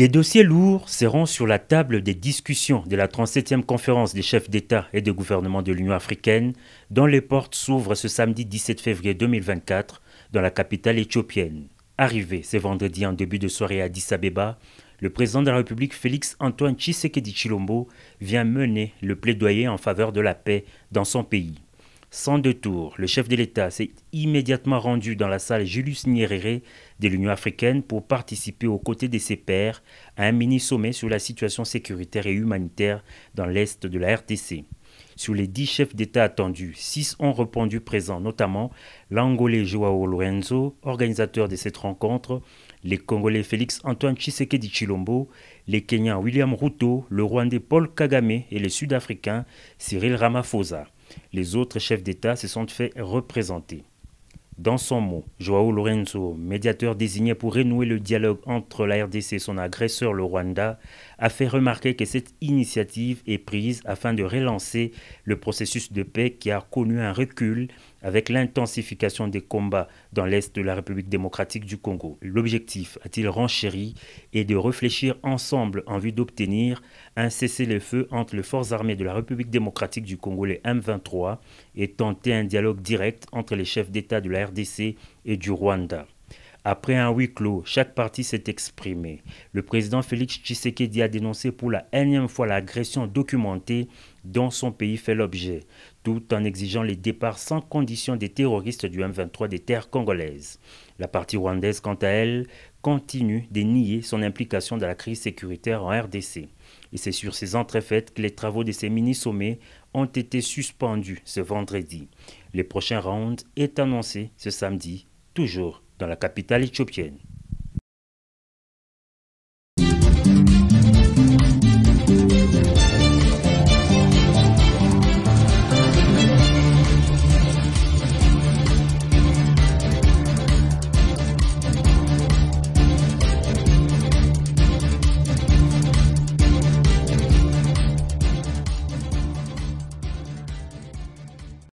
Des dossiers lourds seront sur la table des discussions de la 37e conférence des chefs d'État et de gouvernement de l'Union africaine, dont les portes s'ouvrent ce samedi 17 février 2024 dans la capitale éthiopienne. Arrivé ce vendredi en début de soirée à Addis Abeba, le président de la République Félix Antoine Tshisekedi Tshilombo vient mener le plaidoyer en faveur de la paix dans son pays. Sans détour, le chef de l'État s'est immédiatement rendu dans la salle Julius Nyerere de l'Union africaine pour participer aux côtés de ses pairs à un mini-sommet sur la situation sécuritaire et humanitaire dans l'est de la RDC. Sur les 10 chefs d'État attendus, 6 ont répondu présents, notamment l'Angolais Joao Lourenço, organisateur de cette rencontre, les Congolais Félix Antoine Tshisekedi Tshilombo, les Kenyans William Ruto, le Rwandais Paul Kagame et le Sud-Africain Cyril Ramaphosa. Les autres chefs d'État se sont fait représenter. Dans son mot, Joao Lourenço, médiateur désigné pour renouer le dialogue entre la RDC et son agresseur le Rwanda, a fait remarquer que cette initiative est prise afin de relancer le processus de paix qui a connu un recul avec l'intensification des combats dans l'est de la République démocratique du Congo. L'objectif, a-t-il renchéri, est de réfléchir ensemble en vue d'obtenir un cessez-le-feu entre les forces armées de la République démocratique du Congo, les M23, et tenter un dialogue direct entre les chefs d'État de la RDC et du Rwanda. Après un huis clos, chaque parti s'est exprimé. Le président Félix Tshisekedi a dénoncé pour la énième fois l'agression documentée dont son pays fait l'objet, tout en exigeant les départs sans condition des terroristes du M23 des terres congolaises. La partie rwandaise, quant à elle, continue de nier son implication dans la crise sécuritaire en RDC. Et c'est sur ces entrefaites que les travaux de ces mini-sommets ont été suspendus ce vendredi. Le prochain round est annoncé ce samedi, toujours dans la capitale éthiopienne.